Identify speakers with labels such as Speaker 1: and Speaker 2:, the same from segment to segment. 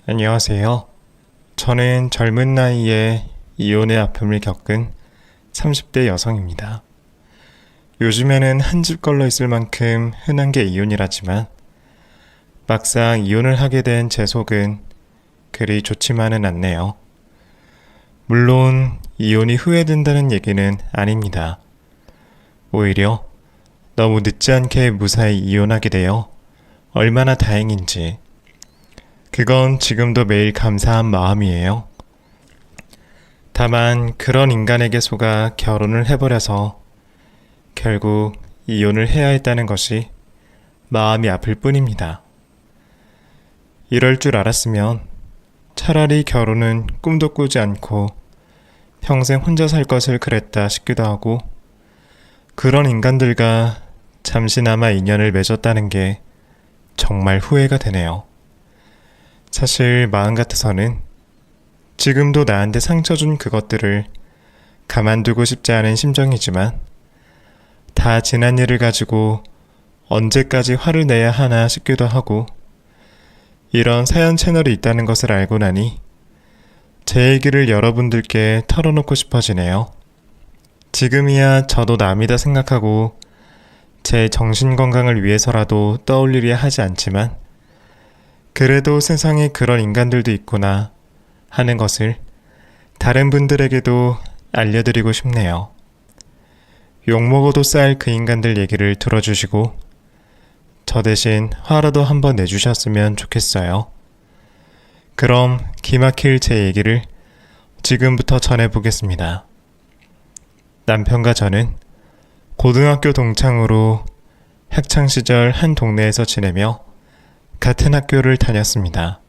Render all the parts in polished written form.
Speaker 1: 안녕하세요. 저는 젊은 나이에 이혼의 아픔을 겪은 30대 여성입니다. 요즘에는 한 집 걸러 있을 만큼 흔한 게 이혼이라지만 막상 이혼을 하게 된 제 속은 그리 좋지만은 않네요. 물론 이혼이 후회된다는 얘기는 아닙니다. 오히려 너무 늦지 않게 무사히 이혼하게 되어 얼마나 다행인지 그건 지금도 매일 감사한 마음이에요. 다만 그런 인간에게 속아 결혼을 해버려서 결국 이혼을 해야 했다는 것이 마음이 아플 뿐입니다. 이럴 줄 알았으면 차라리 결혼은 꿈도 꾸지 않고 평생 혼자 살 것을 그랬다 싶기도 하고 그런 인간들과 잠시나마 인연을 맺었다는 게 정말 후회가 되네요. 사실 마음 같아서는 지금도 나한테 상처 준 그것들을 가만두고 싶지 않은 심정이지만 다 지난 일을 가지고 언제까지 화를 내야 하나 싶기도 하고 이런 사연 채널이 있다는 것을 알고 나니 제 얘기를 여러분들께 털어놓고 싶어지네요. 지금이야 저도 남이다 생각하고 제 정신건강을 위해서라도 떠올리려 하지 않지만 그래도 세상에 그런 인간들도 있구나 하는 것을 다른 분들에게도 알려드리고 싶네요. 욕먹어도 쌀 그 인간들 얘기를 들어주시고 저 대신 화라도 한번 내주셨으면 좋겠어요. 그럼 기막힐 제 얘기를 지금부터 전해보겠습니다. 남편과 저는 고등학교 동창으로 학창시절 한 동네에서 지내며 같은 학교를 다녔습니다.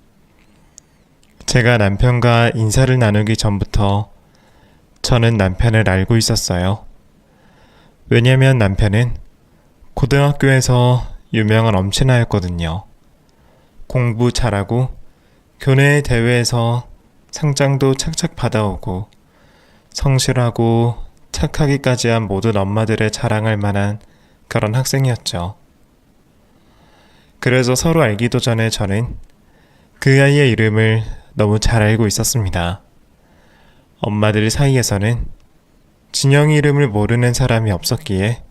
Speaker 1: 제가 남편과 인사를 나누기 전부터 저는 남편을 알고 있었어요. 왜냐면 남편은 고등학교에서 유명한 엄친아였거든요. 공부 잘하고 교내 대회에서 상장도 착착 받아오고 성실하고 착하기까지 한 모든 엄마들의 자랑할 만한 그런 학생이었죠. 그래서 서로 알기도 전에 저는 그 아이의 이름을 너무 잘 알고 있었습니다. 엄마들 사이에서는 진영이 이름을 모르는 사람이 없었기에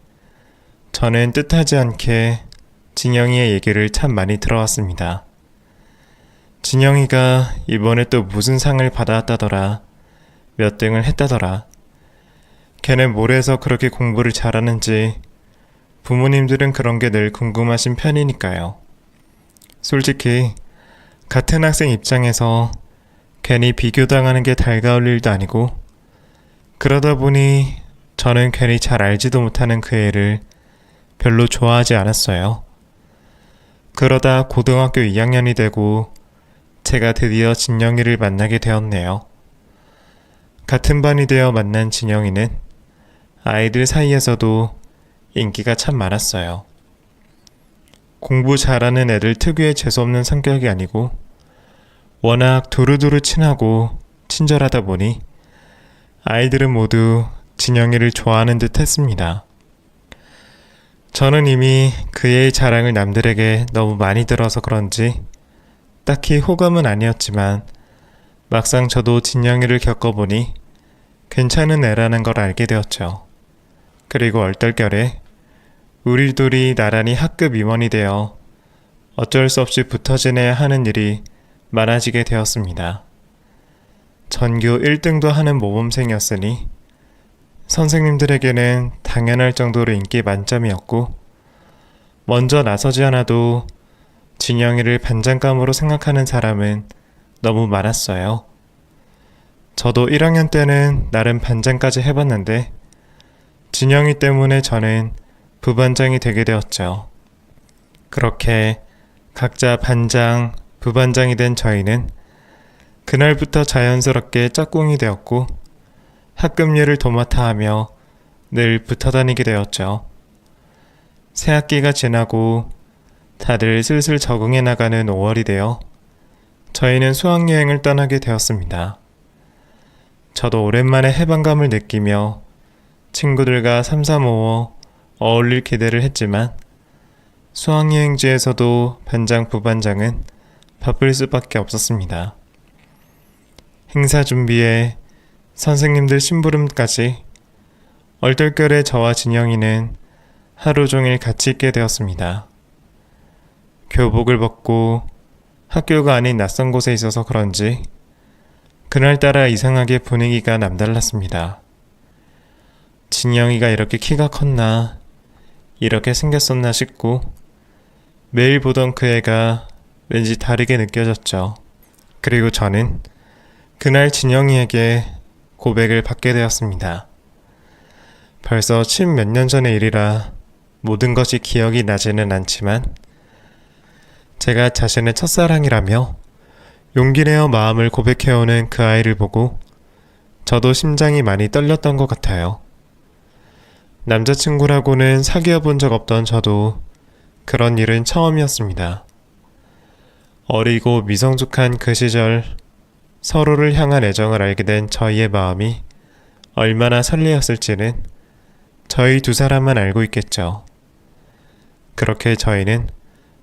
Speaker 1: 저는 뜻하지 않게 진영이의 얘기를 참 많이 들어왔습니다. 진영이가 이번에 또 무슨 상을 받아왔다더라. 몇 등을 했다더라. 걔는 뭘 해서 그렇게 공부를 잘하는지 부모님들은 그런 게 늘 궁금하신 편이니까요. 솔직히 같은 학생 입장에서 괜히 비교당하는 게 달가울 일도 아니고 그러다 보니 저는 괜히 잘 알지도 못하는 그 애를 별로 좋아하지 않았어요. 그러다 고등학교 2학년이 되고 제가 드디어 진영이를 만나게 되었네요. 같은 반이 되어 만난 진영이는 아이들 사이에서도 인기가 참 많았어요. 공부 잘하는 애들 특유의 재수없는 성격이 아니고 워낙 두루두루 친하고 친절하다 보니 아이들은 모두 진영이를 좋아하는 듯 했습니다. 저는 이미 그 애의 자랑을 남들에게 너무 많이 들어서 그런지 딱히 호감은 아니었지만 막상 저도 진영이를 겪어보니 괜찮은 애라는 걸 알게 되었죠. 그리고 얼떨결에 우리 둘이 나란히 학급 임원이 되어 어쩔 수 없이 붙어 지내야 하는 일이 많아지게 되었습니다. 전교 1등도 하는 모범생이었으니 선생님들에게는 당연할 정도로 인기 만점이었고 먼저 나서지 않아도 진영이를 반장감으로 생각하는 사람은 너무 많았어요. 저도 1학년 때는 나름 반장까지 해봤는데 진영이 때문에 저는 부반장이 되게 되었죠. 그렇게 각자 반장, 부반장이 된 저희는 그날부터 자연스럽게 짝꿍이 되었고 학급 일을 도맡아 하며 늘 붙어 다니게 되었죠. 새 학기가 지나고 다들 슬슬 적응해 나가는 5월이 되어 저희는 수학여행을 떠나게 되었습니다. 저도 오랜만에 해방감을 느끼며 친구들과 삼삼오오 어울릴 기대를 했지만 수학여행지에서도 반장 부반장은 바쁠 수밖에 없었습니다. 행사 준비에 선생님들 심부름까지 얼떨결에 저와 진영이는 하루 종일 같이 있게 되었습니다. 교복을 벗고 학교가 아닌 낯선 곳에 있어서 그런지 그날따라 이상하게 분위기가 남달랐습니다. 진영이가 이렇게 키가 컸나, 이렇게 생겼었나 싶고 매일 보던 그 애가 왠지 다르게 느껴졌죠. 그리고 저는 그날 진영이에게 고백을 받게 되었습니다. 벌써 10몇 년 전의 일이라 모든 것이 기억이 나지는 않지만 제가 자신의 첫사랑이라며 용기 내어 마음을 고백해오는 그 아이를 보고 저도 심장이 많이 떨렸던 것 같아요. 남자친구라고는 사귀어 본 적 없던 저도 그런 일은 처음이었습니다. 어리고 미성숙한 그 시절 서로를 향한 애정을 알게 된 저희의 마음이 얼마나 설레었을지는 저희 두 사람만 알고 있겠죠. 그렇게 저희는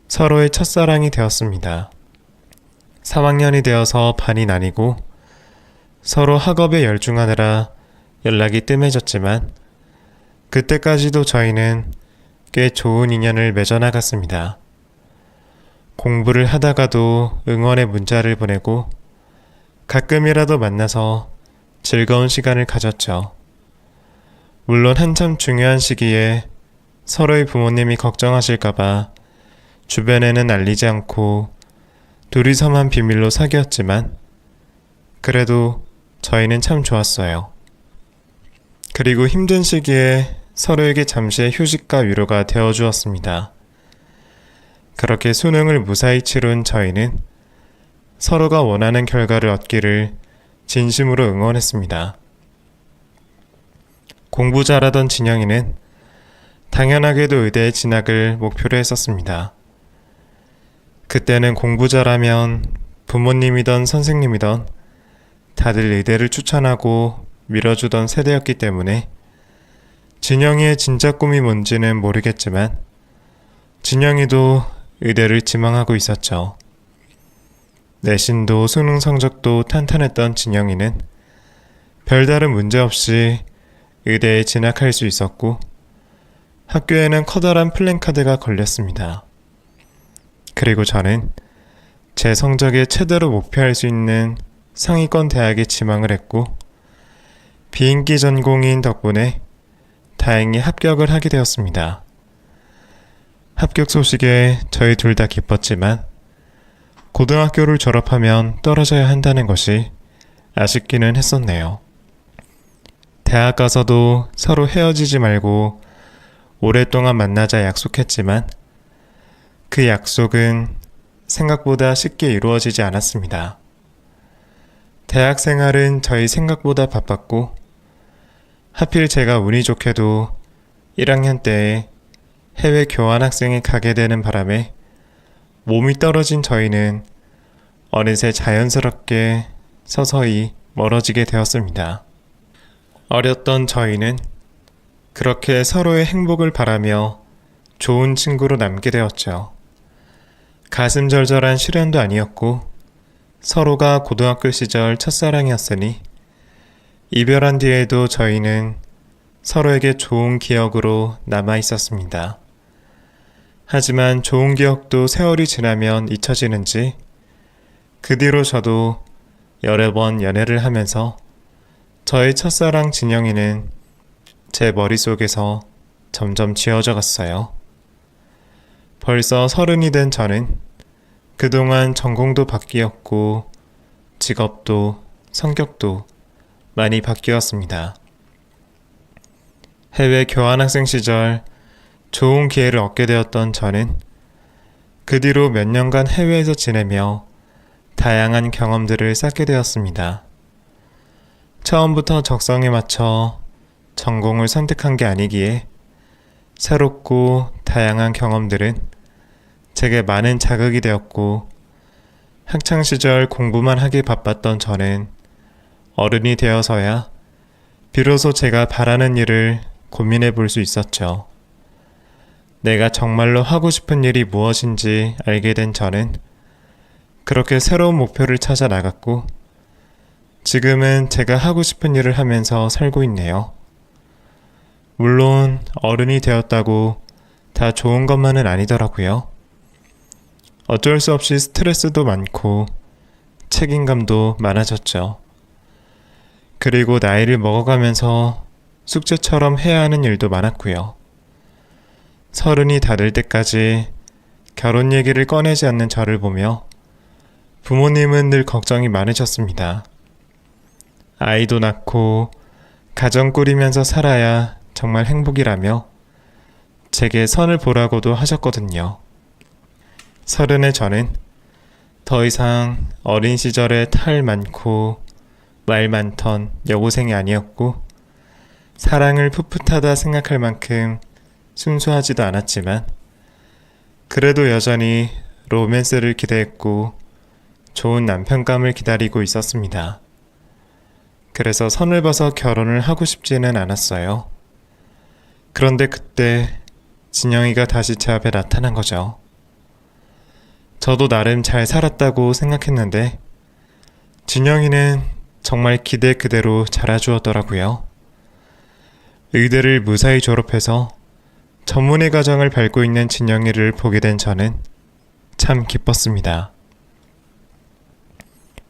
Speaker 1: 서로의 첫사랑이 되었습니다. 3학년이 되어서 반이 나뉘고 서로 학업에 열중하느라 연락이 뜸해졌지만 그때까지도 저희는 꽤 좋은 인연을 맺어나갔습니다. 공부를 하다가도 응원의 문자를 보내고 가끔이라도 만나서 즐거운 시간을 가졌죠. 물론 한참 중요한 시기에 서로의 부모님이 걱정하실까봐 주변에는 알리지 않고 둘이서만 비밀로 사귀었지만 그래도 저희는 참 좋았어요. 그리고 힘든 시기에 서로에게 잠시의 휴식과 위로가 되어주었습니다. 그렇게 수능을 무사히 치룬 저희는 서로가 원하는 결과를 얻기를 진심으로 응원했습니다. 공부 잘하던 진영이는 당연하게도 의대에 진학을 목표로 했었습니다. 그때는 공부 잘하면 부모님이던 선생님이던 다들 의대를 추천하고 밀어주던 세대였기 때문에 진영이의 진짜 꿈이 뭔지는 모르겠지만 진영이도 의대를 지망하고 있었죠. 내신도 수능 성적도 탄탄했던 진영이는 별다른 문제 없이 의대에 진학할 수 있었고 학교에는 커다란 플랜카드가 걸렸습니다. 그리고 저는 제 성적에 최대로 목표할 수 있는 상위권 대학에 지망을 했고 비인기 전공인 덕분에 다행히 합격을 하게 되었습니다. 합격 소식에 저희 둘 다 기뻤지만 고등학교를 졸업하면 떨어져야 한다는 것이 아쉽기는 했었네요. 대학 가서도 서로 헤어지지 말고 오랫동안 만나자 약속했지만 그 약속은 생각보다 쉽게 이루어지지 않았습니다. 대학 생활은 저희 생각보다 바빴고 하필 제가 운이 좋게도 1학년 때에 해외 교환학생에 가게 되는 바람에 몸이 떨어진 저희는 어느새 자연스럽게 서서히 멀어지게 되었습니다. 어렸던 저희는 그렇게 서로의 행복을 바라며 좋은 친구로 남게 되었죠. 가슴 절절한 시련도 아니었고 서로가 고등학교 시절 첫사랑이었으니 이별한 뒤에도 저희는 서로에게 좋은 기억으로 남아 있었습니다. 하지만 좋은 기억도 세월이 지나면 잊혀지는지 그 뒤로 저도 여러 번 연애를 하면서 저의 첫사랑 진영이는 제 머릿속에서 점점 지워져 갔어요. 벌써 30이 된 저는 그동안 전공도 바뀌었고 직업도 성격도 많이 바뀌었습니다. 해외 교환학생 시절 좋은 기회를 얻게 되었던 저는 그 뒤로 몇 년간 해외에서 지내며 다양한 경험들을 쌓게 되었습니다. 처음부터 적성에 맞춰 전공을 선택한 게 아니기에 새롭고 다양한 경험들은 제게 많은 자극이 되었고 학창시절 공부만 하기 바빴던 저는 어른이 되어서야 비로소 제가 바라는 일을 고민해 볼 수 있었죠. 내가 정말로 하고 싶은 일이 무엇인지 알게 된 저는 그렇게 새로운 목표를 찾아 나갔고, 지금은 제가 하고 싶은 일을 하면서 살고 있네요. 물론 어른이 되었다고 다 좋은 것만은 아니더라고요. 어쩔 수 없이 스트레스도 많고 책임감도 많아졌죠. 그리고 나이를 먹어가면서 숙제처럼 해야 하는 일도 많았고요. 30이 다 될 때까지 결혼 얘기를 꺼내지 않는 저를 보며 부모님은 늘 걱정이 많으셨습니다. 아이도 낳고 가정 꾸리면서 살아야 정말 행복이라며 제게 선을 보라고도 하셨거든요. 30의 저는 더 이상 어린 시절에 탈 많고 말 많던 여고생이 아니었고, 사랑을 풋풋하다 생각할 만큼 순수하지도 않았지만 그래도 여전히 로맨스를 기대했고 좋은 남편감을 기다리고 있었습니다. 그래서 선을 봐서 결혼을 하고 싶지는 않았어요. 그런데 그때 진영이가 다시 제 앞에 나타난 거죠. 저도 나름 잘 살았다고 생각했는데 진영이는 정말 기대 그대로 자라주었더라고요. 의대를 무사히 졸업해서 전문의 과정을 밟고 있는 진영이를 보게 된 저는 참 기뻤습니다.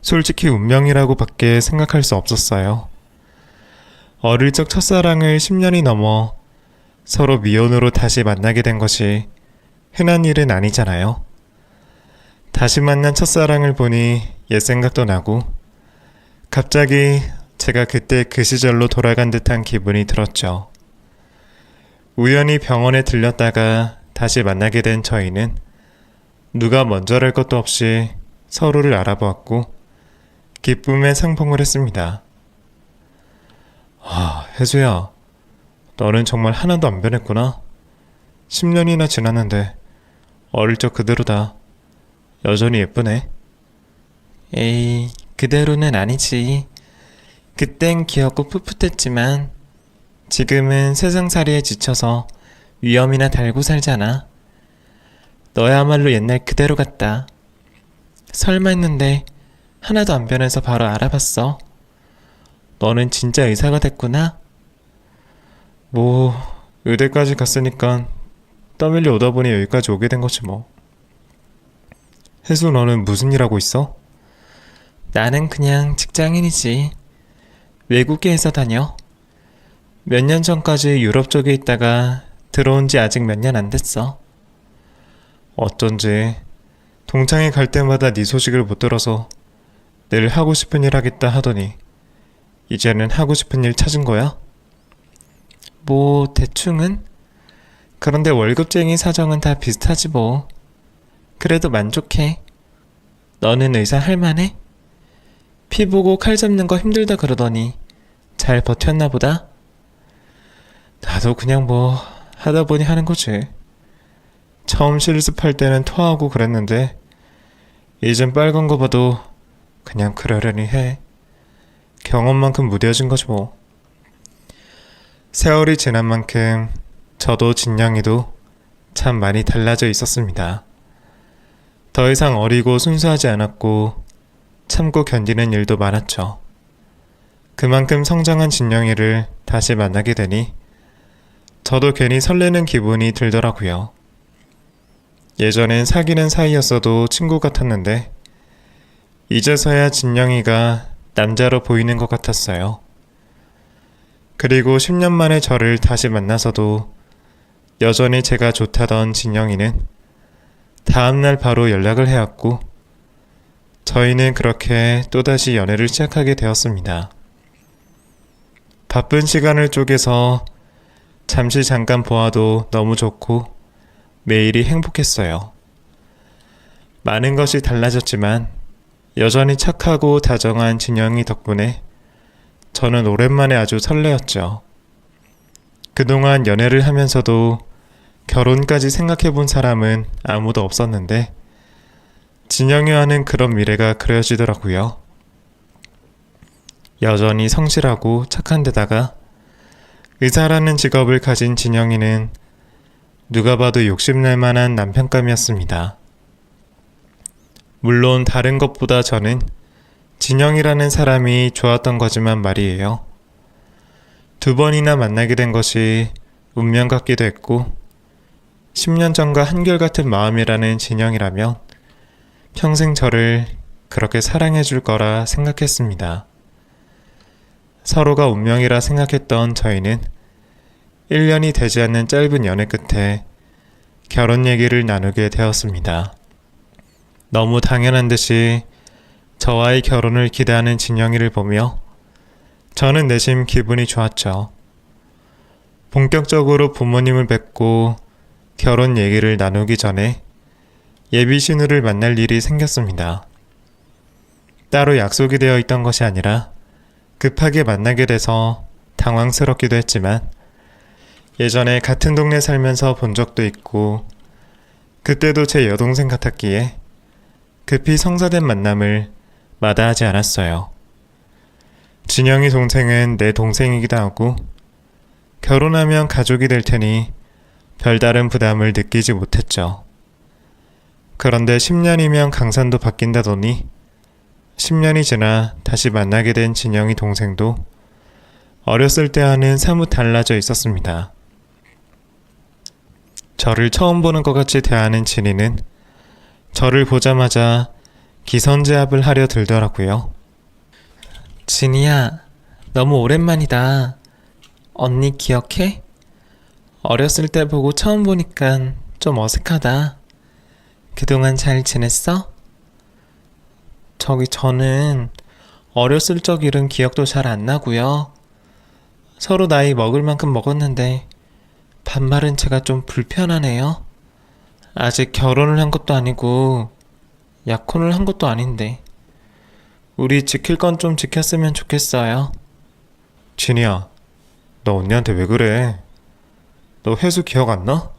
Speaker 1: 솔직히 운명이라고 밖에 생각할 수 없었어요. 어릴 적 첫사랑을 10년이 넘어 서로 미혼으로 다시 만나게 된 것이 흔한 일은 아니잖아요. 다시 만난 첫사랑을 보니 옛 생각도 나고 갑자기 제가 그때 그 시절로 돌아간 듯한 기분이 들었죠. 우연히 병원에 들렸다가 다시 만나게 된 저희는 누가 먼저랄 것도 없이 서로를 알아보았고 기쁨에 상봉을 했습니다. 혜수야, 너는 정말 하나도 안 변했구나. 10년이나 지났는데 어릴 적 그대로다. 여전히 예쁘네.
Speaker 2: 에이, 그대로는 아니지. 그땐 귀엽고 풋풋했지만 지금은 세상살이에 지쳐서 위험이나 달고 살잖아. 너야말로 옛날 그대로 같다. 설마 했는데 하나도 안 변해서 바로 알아봤어. 너는 진짜 의사가 됐구나?
Speaker 1: 뭐 의대까지 갔으니까 떠밀려 오다 보니 여기까지 오게 된 거지 뭐. 혜수, 너는 무슨 일 하고 있어?
Speaker 2: 나는 그냥 직장인이지. 외국계에서 다녀. 몇 년 전까지 유럽 쪽에 있다가 들어온 지 아직 몇 년 안 됐어.
Speaker 1: 어쩐지 동창회 갈 때마다 네 소식을 못 들어서 늘 하고 싶은 일 하겠다 하더니 이제는 하고 싶은 일 찾은 거야?
Speaker 2: 뭐 대충은? 그런데 월급쟁이 사정은 다 비슷하지 뭐. 그래도 만족해. 너는 의사 할만해? 피 보고 칼 잡는 거 힘들다 그러더니 잘 버텼나 보다?
Speaker 1: 나도 그냥 뭐 하다 보니 하는 거지. 처음 실습할 때는 토하고 그랬는데 이젠 빨간 거 봐도 그냥 그러려니 해. 경험만큼 무뎌진 거지 뭐. 세월이 지난 만큼 저도 진영이도 참 많이 달라져 있었습니다. 더 이상 어리고 순수하지 않았고 참고 견디는 일도 많았죠. 그만큼 성장한 진영이를 다시 만나게 되니 저도 괜히 설레는 기분이 들더라고요. 예전엔 사귀는 사이였어도 친구 같았는데 이제서야 진영이가 남자로 보이는 것 같았어요. 그리고 10년 만에 저를 다시 만나서도 여전히 제가 좋다던 진영이는 다음날 바로 연락을 해왔고 저희는 그렇게 또다시 연애를 시작하게 되었습니다. 바쁜 시간을 쪼개서 잠시 잠깐 보아도 너무 좋고 매일이 행복했어요. 많은 것이 달라졌지만 여전히 착하고 다정한 진영이 덕분에 저는 오랜만에 아주 설레었죠. 그동안 연애를 하면서도 결혼까지 생각해 본 사람은 아무도 없었는데 진영이와는 그런 미래가 그려지더라고요. 여전히 성실하고 착한 데다가 의사라는 직업을 가진 진영이는 누가 봐도 욕심낼 만한 남편감이었습니다. 물론 다른 것보다 저는 진영이라는 사람이 좋았던 거지만 말이에요. 2번이나 만나게 된 것이 운명 같기도 했고 10년 전과 한결같은 마음이라는 진영이라면 평생 저를 그렇게 사랑해 줄 거라 생각했습니다. 서로가 운명이라 생각했던 저희는 1년이 되지 않는 짧은 연애 끝에 결혼 얘기를 나누게 되었습니다. 너무 당연한 듯이 저와의 결혼을 기대하는 진영이를 보며 저는 내심 기분이 좋았죠. 본격적으로 부모님을 뵙고 결혼 얘기를 나누기 전에 예비 신우를 만날 일이 생겼습니다. 따로 약속이 되어 있던 것이 아니라 급하게 만나게 돼서 당황스럽기도 했지만 예전에 같은 동네 살면서 본 적도 있고 그때도 제 여동생 같았기에 급히 성사된 만남을 마다하지 않았어요. 진영이 동생은 내 동생이기도 하고 결혼하면 가족이 될 테니 별다른 부담을 느끼지 못했죠. 그런데 10년이면 강산도 바뀐다더니 10년이 지나 다시 만나게 된 진영이 동생도 어렸을 때와는 사뭇 달라져 있었습니다. 저를 처음 보는 것 같이 대하는 진이는 저를 보자마자 기선제압을 하려 들더라고요.
Speaker 2: 진이야, 너무 오랜만이다. 언니 기억해? 어렸을 때 보고 처음 보니까 좀 어색하다. 그동안 잘 지냈어? 저는 어렸을 적 일은 기억도 잘 안 나고요. 서로 나이 먹을 만큼 먹었는데 반말은 제가 좀 불편하네요. 아직 결혼을 한 것도 아니고 약혼을 한 것도 아닌데 우리 지킬 건 좀 지켰으면 좋겠어요.
Speaker 1: 진이야, 너 언니한테 왜 그래? 너 회수 기억 안 나?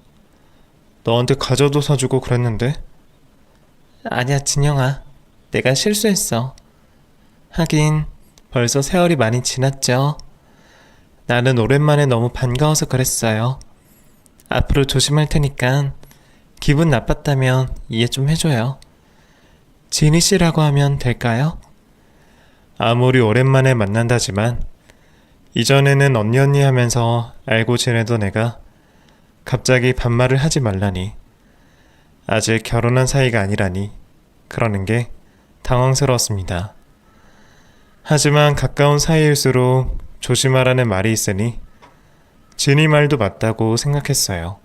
Speaker 1: 너한테 과자도 사주고 그랬는데?
Speaker 2: 아니야, 진영아. 내가 실수했어. 하긴 벌써 세월이 많이 지났죠. 나는 오랜만에 너무 반가워서 그랬어요. 앞으로 조심할 테니까 기분 나빴다면 이해 좀 해줘요. 진희 씨라고 하면 될까요?
Speaker 1: 아무리 오랜만에 만난다지만 이전에는 언니 하면서 알고 지내던 애가 갑자기 반말을 하지 말라니, 아직 결혼한 사이가 아니라니 그러는 게 당황스러웠습니다. 하지만 가까운 사이일수록 조심하라는 말이 있으니 진이 말도 맞다고 생각했어요.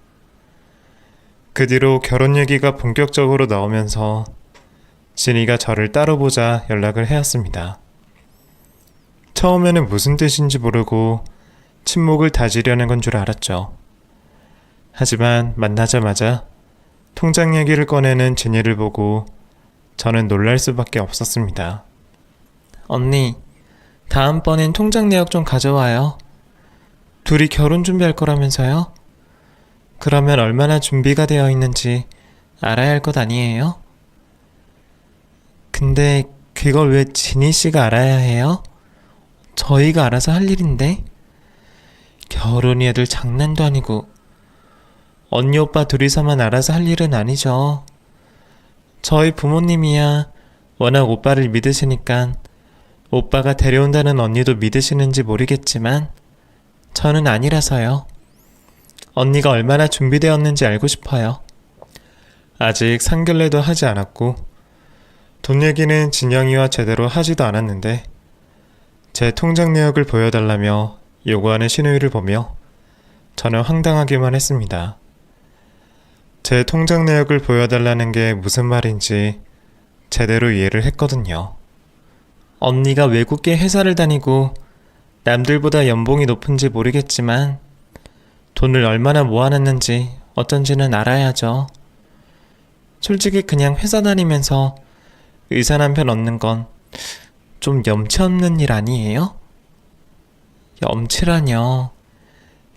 Speaker 1: 그 뒤로 결혼 얘기가 본격적으로 나오면서 진이가 저를 따로 보자 연락을 해왔습니다. 처음에는 무슨 뜻인지 모르고 침묵을 다지려는 건 줄 알았죠. 하지만 만나자마자 통장 얘기를 꺼내는 진이를 보고 저는 놀랄 수밖에 없었습니다.
Speaker 2: 언니, 다음번엔 통장 내역 좀 가져와요. 둘이 결혼 준비할 거라면서요? 그러면 얼마나 준비가 되어 있는지 알아야 할 것 아니에요? 근데 그걸 왜 진희 씨가 알아야 해요? 저희가 알아서 할 일인데? 결혼이 애들 장난도 아니고 언니 오빠 둘이서만 알아서 할 일은 아니죠. 저희 부모님이야 워낙 오빠를 믿으시니까 오빠가 데려온다는 언니도 믿으시는지 모르겠지만 저는 아니라서요. 언니가 얼마나 준비되었는지 알고 싶어요.
Speaker 1: 아직 상견례도 하지 않았고 돈 얘기는 진영이와 제대로 하지도 않았는데 제 통장 내역을 보여달라며 요구하는 신우이를 보며 저는 황당하기만 했습니다. 제 통장 내역을 보여달라는 게 무슨 말인지 제대로 이해를 했거든요.
Speaker 2: 언니가 외국계 회사를 다니고 남들보다 연봉이 높은지 모르겠지만 돈을 얼마나 모아놨는지 어쩐지는 알아야죠. 솔직히 그냥 회사 다니면서 의사 남편 얻는 건 좀 염치 없는 일 아니에요? 염치라뇨.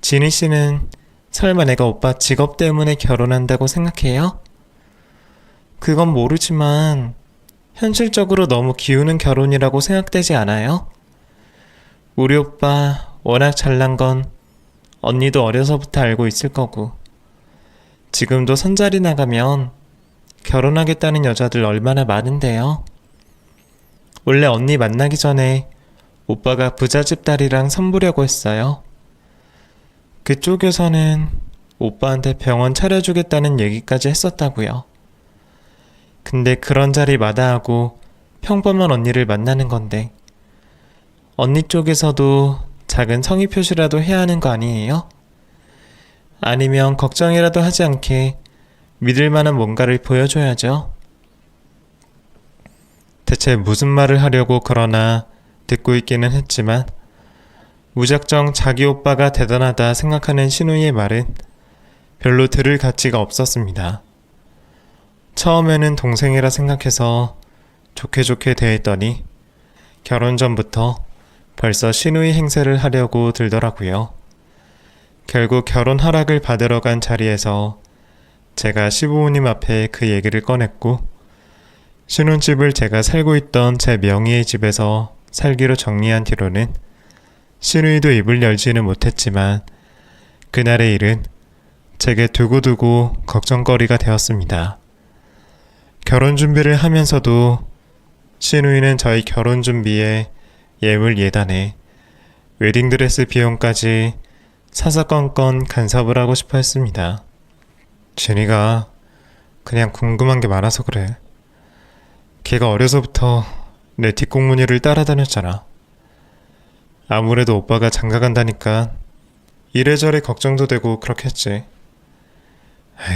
Speaker 2: 진희 씨는 설마 내가 오빠 직업 때문에 결혼한다고 생각해요? 그건 모르지만 현실적으로 너무 기우는 결혼이라고 생각되지 않아요? 우리 오빠 워낙 잘난 건 언니도 어려서부터 알고 있을 거고 지금도 선자리 나가면 결혼하겠다는 여자들 얼마나 많은데요. 원래 언니 만나기 전에 오빠가 부잣집 딸이랑 선보려고 했어요. 그쪽에서는 오빠한테 병원 차려주겠다는 얘기까지 했었다고요. 근데 그런 자리 마다하고 평범한 언니를 만나는 건데 언니 쪽에서도 작은 성의 표시라도 해야 하는 거 아니에요? 아니면 걱정이라도 하지 않게 믿을 만한 뭔가를 보여줘야죠. 대체 무슨 말을 하려고 그러나 듣고 있기는 했지만 무작정 자기 오빠가 대단하다 생각하는 신우이의 말은 별로 들을 가치가 없었습니다. 처음에는 동생이라 생각해서 좋게 대했더니 결혼 전부터 벌써 신우이 행세를 하려고 들더라고요. 결국 결혼 허락을 받으러 간 자리에서 제가 시부모님 앞에 그 얘기를 꺼냈고 신혼집을 제가 살고 있던 제 명의의 집에서 살기로 정리한 뒤로는 신우이도 입을 열지는 못했지만 그날의 일은 제게 두고두고 걱정거리가 되었습니다. 결혼 준비를 하면서도 신우이는 저희 결혼 준비에 예물 예단에 웨딩드레스 비용까지 사사건건 간섭을 하고 싶어 했습니다. 진이가 그냥 궁금한 게 많아서 그래. 걔가 어려서부터 내 뒷공무니를 따라다녔잖아. 아무래도 오빠가 장가간다니까 이래저래 걱정도 되고 그렇겠지.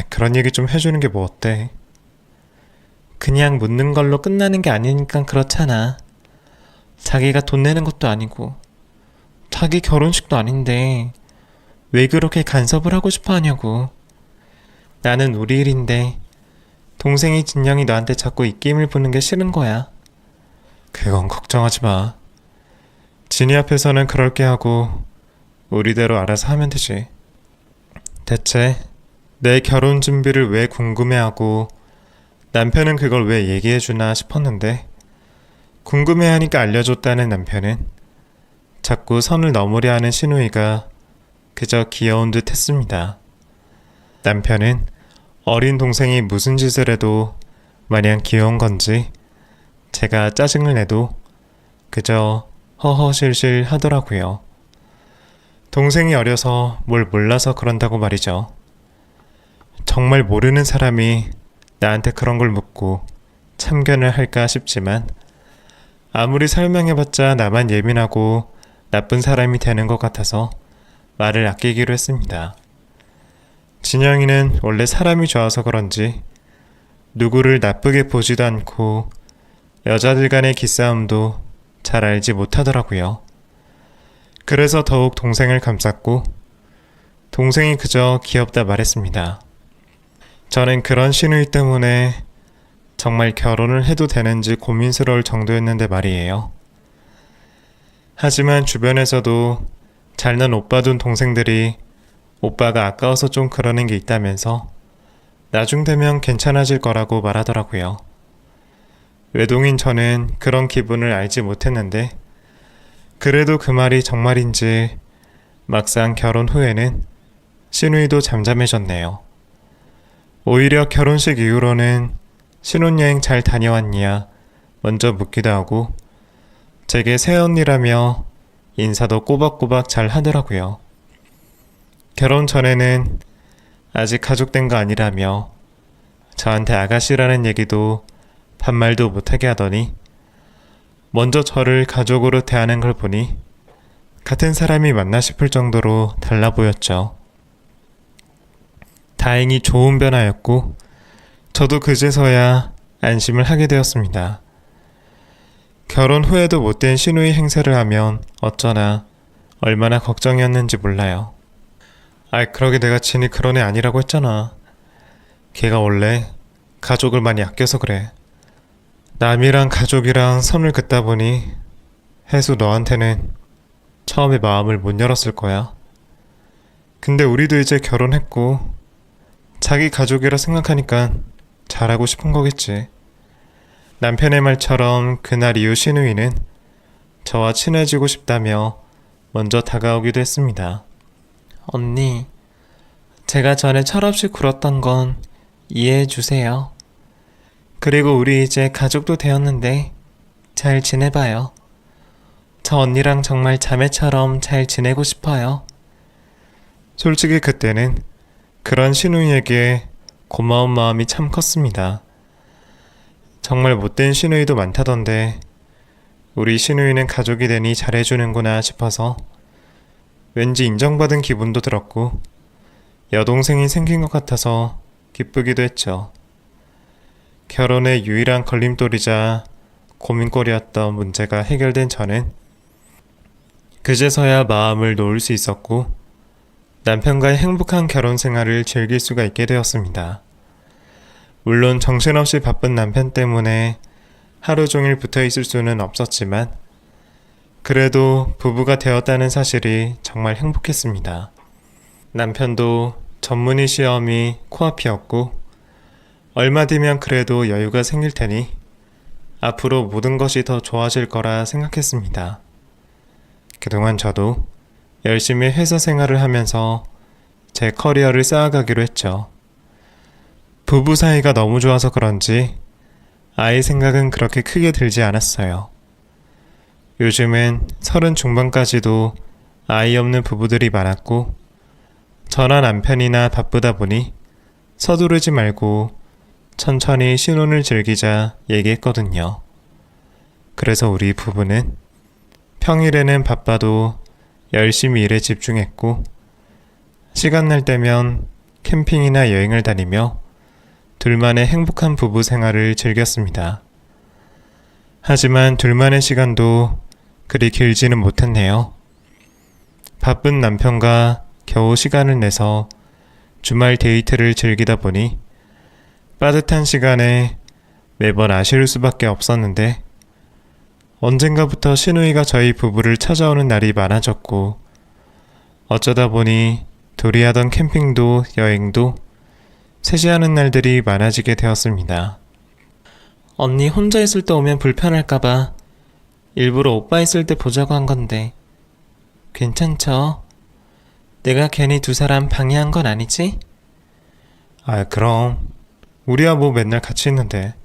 Speaker 2: 그런 얘기 좀 해주는 게 뭐 어때? 그냥 묻는 걸로 끝나는 게 아니니까 그렇잖아. 자기가 돈 내는 것도 아니고 자기 결혼식도 아닌데 왜 그렇게 간섭을 하고 싶어 하냐고. 나는 우리 일인데 동생이 진영이 너한테 자꾸 입김을 부는 게 싫은 거야.
Speaker 1: 그건 걱정하지 마. 진이 앞에서는 그럴게 하고 우리대로 알아서 하면 되지. 대체 내 결혼 준비를 왜 궁금해하고 남편은 그걸 왜 얘기해주나 싶었는데 궁금해하니까 알려줬다는 남편은 자꾸 선을 넘으려 하는 신우이가 그저 귀여운 듯 했습니다. 남편은 어린 동생이 무슨 짓을 해도 마냥 귀여운 건지 제가 짜증을 내도 그저 허허실실 하더라고요. 동생이 어려서 뭘 몰라서 그런다고 말이죠. 정말 모르는 사람이 나한테 그런 걸 묻고 참견을 할까 싶지만 아무리 설명해봤자 나만 예민하고 나쁜 사람이 되는 것 같아서 말을 아끼기로 했습니다. 진영이는 원래 사람이 좋아서 그런지 누구를 나쁘게 보지도 않고 여자들 간의 기싸움도 잘 알지 못하더라고요. 그래서 더욱 동생을 감쌌고 동생이 그저 귀엽다 말했습니다. 저는 그런 신우이 때문에 정말 결혼을 해도 되는지 고민스러울 정도였는데 말이에요. 하지만 주변에서도 잘난 오빠 둔 동생들이 오빠가 아까워서 좀 그러는 게 있다면서 나중 되면 괜찮아질 거라고 말하더라고요. 외동인 저는 그런 기분을 알지 못했는데 그래도 그 말이 정말인지 막상 결혼 후에는 신우이도 잠잠해졌네요. 오히려 결혼식 이후로는 신혼여행 잘 다녀왔냐 먼저 묻기도 하고 제게 새언니라며 인사도 꼬박꼬박 잘 하더라고요. 결혼 전에는 아직 가족된 거 아니라며 저한테 아가씨라는 얘기도 반말도 못하게 하더니 먼저 저를 가족으로 대하는 걸 보니 같은 사람이 맞나 싶을 정도로 달라 보였죠. 다행히 좋은 변화였고 저도 그제서야 안심을 하게 되었습니다. 결혼 후에도 못된 신우이 행세를 하면 어쩌나 얼마나 걱정이었는지 몰라요. 그러게 내가 진이 그런 애 아니라고 했잖아. 걔가 원래 가족을 많이 아껴서 그래. 남이랑 가족이랑 선을 긋다 보니 해수 너한테는 처음에 마음을 못 열었을 거야. 근데 우리도 이제 결혼했고 자기 가족이라 생각하니까 잘하고 싶은 거겠지. 남편의 말처럼 그날 이후 신우이는 저와 친해지고 싶다며 먼저 다가오기도 했습니다.
Speaker 2: 언니, 제가 전에 철없이 굴었던 건 이해해 주세요. 그리고 우리 이제 가족도 되었는데 잘 지내봐요. 저 언니랑 정말 자매처럼 잘 지내고 싶어요.
Speaker 1: 솔직히 그때는 그런 신우이에게 고마운 마음이 참 컸습니다. 정말 못된 신우이도 많다던데 우리 신우이는 가족이 되니 잘해주는구나 싶어서 왠지 인정받은 기분도 들었고 여동생이 생긴 것 같아서 기쁘기도 했죠. 결혼의 유일한 걸림돌이자 고민거리였던 문제가 해결된 저는 그제서야 마음을 놓을 수 있었고 남편과의 행복한 결혼 생활을 즐길 수가 있게 되었습니다. 물론 정신없이 바쁜 남편 때문에 하루 종일 붙어 있을 수는 없었지만 그래도 부부가 되었다는 사실이 정말 행복했습니다. 남편도 전문의 시험이 코앞이었고 얼마 뒤면 그래도 여유가 생길 테니 앞으로 모든 것이 더 좋아질 거라 생각했습니다. 그동안 저도 열심히 회사 생활을 하면서 제 커리어를 쌓아가기로 했죠. 부부 사이가 너무 좋아서 그런지 아이 생각은 그렇게 크게 들지 않았어요. 요즘은 30 중반까지도 아이 없는 부부들이 많았고 저나 남편이나 바쁘다 보니 서두르지 말고 천천히 신혼을 즐기자 얘기했거든요. 그래서 우리 부부는 평일에는 바빠도 열심히 일에 집중했고 시간 날 때면 캠핑이나 여행을 다니며 둘만의 행복한 부부 생활을 즐겼습니다. 하지만 둘만의 시간도 그리 길지는 못했네요. 바쁜 남편과 겨우 시간을 내서 주말 데이트를 즐기다 보니 빠듯한 시간에 매번 아쉬울 수밖에 없었는데 언젠가부터 신우이가 저희 부부를 찾아오는 날이 많아졌고 어쩌다 보니 둘이 하던 캠핑도 여행도 셋이 하는 날들이 많아지게 되었습니다.
Speaker 2: 언니 혼자 있을 때 오면 불편할까봐 일부러 오빠 있을 때 보자고 한 건데 괜찮죠? 내가 괜히 두 사람 방해한 건 아니지?
Speaker 1: 아, 그럼 우리야 뭐 맨날 같이 있는데.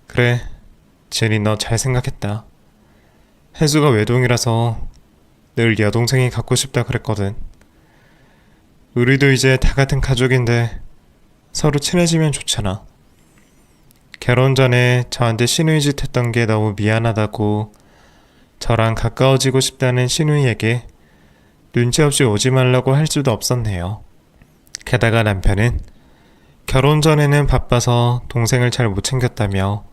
Speaker 1: 그래, 제니 너 잘 생각했다. 혜수가 외동이라서 늘 여동생이 갖고 싶다 그랬거든. 우리도 이제 다 같은 가족인데 서로 친해지면 좋잖아. 결혼 전에 저한테 신우이 짓 했던 게 너무 미안하다고 저랑 가까워지고 싶다는 신우이에게 눈치 없이 오지 말라고 할 수도 없었네요. 게다가 남편은 결혼 전에는 바빠서 동생을 잘 못 챙겼다며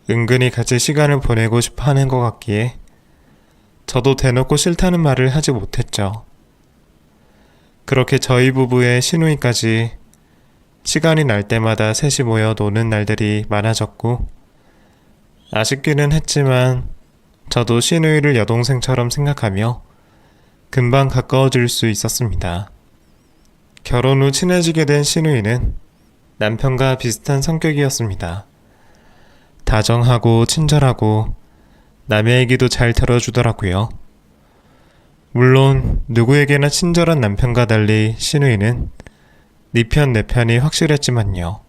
Speaker 1: 은근히 같이 시간을 보내고 싶어 하는 것 같기에 저도 대놓고 싫다는 말을 하지 못했죠. 그렇게 저희 부부의 신우이까지 시간이 날 때마다 셋이 모여 노는 날들이 많아졌고 아쉽기는 했지만 저도 신우이를 여동생처럼 생각하며 금방 가까워질 수 있었습니다. 결혼 후 친해지게 된 신우이는 남편과 비슷한 성격이었습니다. 다정하고 친절하고 남의 얘기도 잘 들어주더라고요. 물론 누구에게나 친절한 남편과 달리 신우이는 네 편 내 편이 확실했지만요.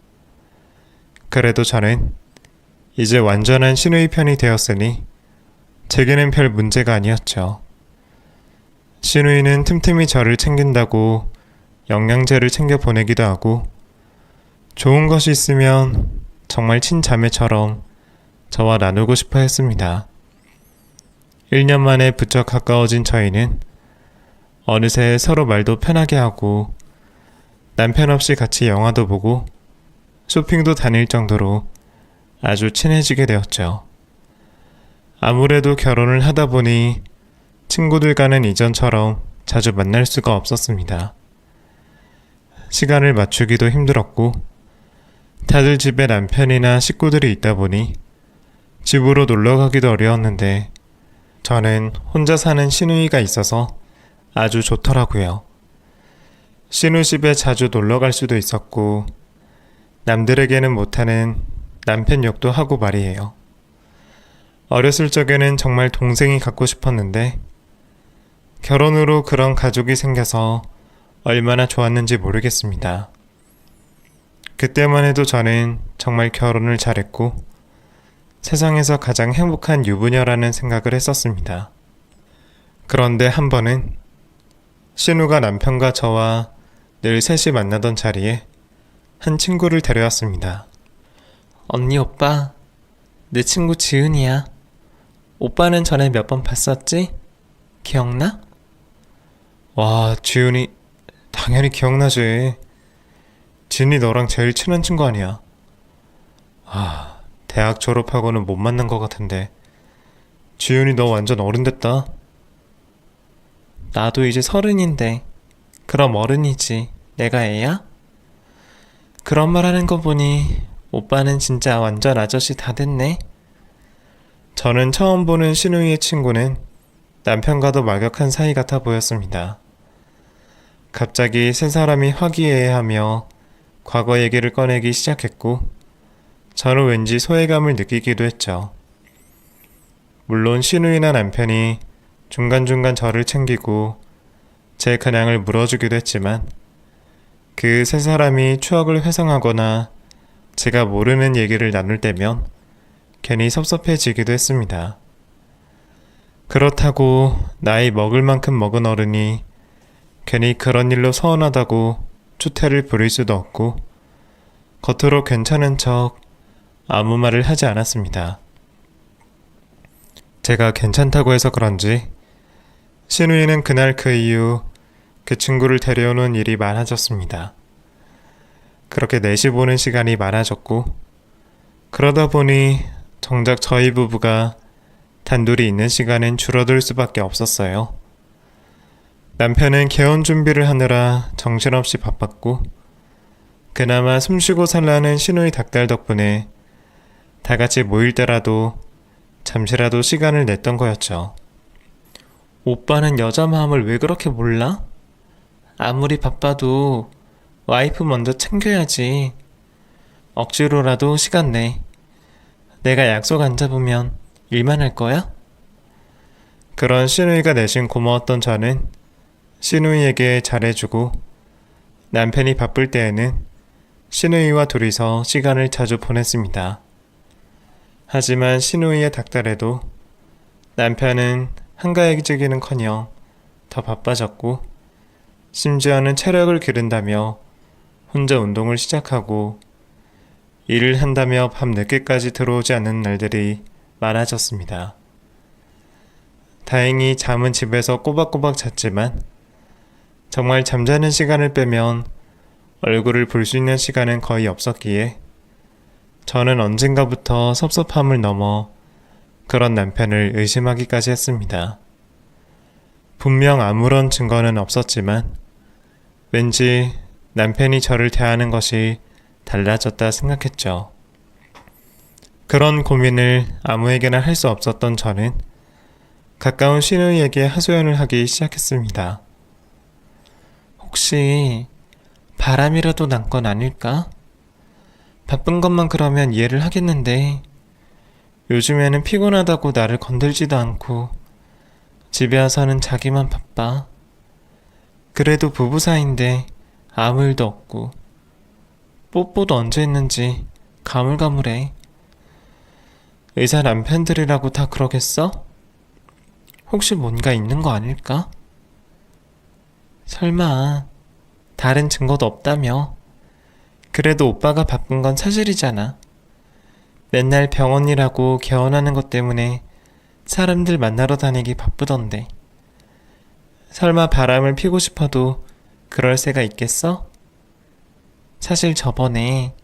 Speaker 1: 그래도 저는 이제 완전한 신우이 편이 되었으니 제게는 별 문제가 아니었죠. 신우이는 틈틈이 저를 챙긴다고 영양제를 챙겨 보내기도 하고 좋은 것이 있으면 정말 친자매처럼 저와 나누고 싶어 했습니다. 1년 만에 부쩍 가까워진 저희는 어느새 서로 말도 편하게 하고 남편 없이 같이 영화도 보고 쇼핑도 다닐 정도로 아주 친해지게 되었죠. 아무래도 결혼을 하다 보니 친구들과는 이전처럼 자주 만날 수가 없었습니다. 시간을 맞추기도 힘들었고 다들 집에 남편이나 식구들이 있다 보니 집으로 놀러 가기도 어려웠는데 저는 혼자 사는 신우이가 있어서 아주 좋더라고요. 신우 집에 자주 놀러 갈 수도 있었고 남들에게는 못하는 남편 욕도 하고 말이에요. 어렸을 적에는 정말 동생이 갖고 싶었는데 결혼으로 그런 가족이 생겨서 얼마나 좋았는지 모르겠습니다. 그때만 해도 저는 정말 결혼을 잘했고 세상에서 가장 행복한 유부녀라는 생각을 했었습니다. 그런데 한 번은 신우가 남편과 저와 늘 셋이 만나던 자리에 한 친구를 데려왔습니다.
Speaker 2: 언니 오빠, 내 친구 지은이야. 오빠는 전에 몇 번 봤었지? 기억나?
Speaker 1: 와, 지훈이 당연히 기억나지. 지훈이 너랑 제일 친한 친구 아니야? 아, 대학 졸업하고는 못 만난 것 같은데. 지훈이 너 완전 어른 됐다.
Speaker 2: 나도 이제 30인데 그럼 어른이지. 내가 애야? 그런 말 하는 거 보니 오빠는 진짜 완전 아저씨 다 됐네.
Speaker 1: 저는 처음 보는 신우이의 친구는 남편과도 막역한 사이 같아 보였습니다. 갑자기 세 사람이 화기애애하며 과거 얘기를 꺼내기 시작했고 저는 왠지 소외감을 느끼기도 했죠. 물론 신우이나 남편이 중간중간 저를 챙기고 제 근황을 물어주기도 했지만 그 세 사람이 추억을 회상하거나 제가 모르는 얘기를 나눌 때면 괜히 섭섭해지기도 했습니다. 그렇다고 나이 먹을 만큼 먹은 어른이 괜히 그런 일로 서운하다고 추태를 부릴 수도 없고 겉으로 괜찮은 척 아무 말을 하지 않았습니다. 제가 괜찮다고 해서 그런지 신우이는 그날 그 이후 그 친구를 데려오는 일이 많아졌습니다. 그렇게 넷이 보는 시간이 많아졌고 그러다 보니 정작 저희 부부가 단둘이 있는 시간은 줄어들 수밖에 없었어요. 남편은 개혼 준비를 하느라 정신없이 바빴고 그나마 숨쉬고 살라는 신우이 닭달 덕분에 다 같이 모일 때라도 잠시라도 시간을 냈던 거였죠.
Speaker 2: 오빠는 여자 마음을 왜 그렇게 몰라? 아무리 바빠도 와이프 먼저 챙겨야지. 억지로라도 시간 내. 내가 약속 안 잡으면 일만 할 거야?
Speaker 1: 그런 신우이가 내심 고마웠던 저는 신우이에게 잘해주고 남편이 바쁠 때에는 신우이와 둘이서 시간을 자주 보냈습니다. 하지만 신우이의 닭달에도 남편은 한가해지기는커녕 더 바빠졌고 심지어는 체력을 기른다며 혼자 운동을 시작하고 일을 한다며 밤 늦게까지 들어오지 않는 날들이 많아졌습니다. 다행히 잠은 집에서 꼬박꼬박 잤지만 정말 잠자는 시간을 빼면 얼굴을 볼 수 있는 시간은 거의 없었기에 저는 언젠가부터 섭섭함을 넘어 그런 남편을 의심하기까지 했습니다. 분명 아무런 증거는 없었지만 왠지 남편이 저를 대하는 것이 달라졌다 생각했죠. 그런 고민을 아무에게나 할 수 없었던 저는 가까운 신우이에게 하소연을 하기 시작했습니다.
Speaker 2: 혹시 바람이라도 난 건 아닐까? 바쁜 것만 그러면 이해를 하겠는데 요즘에는 피곤하다고 나를 건들지도 않고 집에 와서는 자기만 바빠. 그래도 부부 사이인데 아무 일도 없고 뽀뽀도 언제 했는지 가물가물해. 의사 남편들이라고 다 그러겠어? 혹시 뭔가 있는 거 아닐까? 설마 다른 증거도 없다며. 그래도 오빠가 바쁜 건 사실이잖아. 맨날 병원 일하고 개원하는 것 때문에 사람들 만나러 다니기 바쁘던데. 설마 바람을 피고 싶어도 그럴 새가 있겠어? 사실 저번에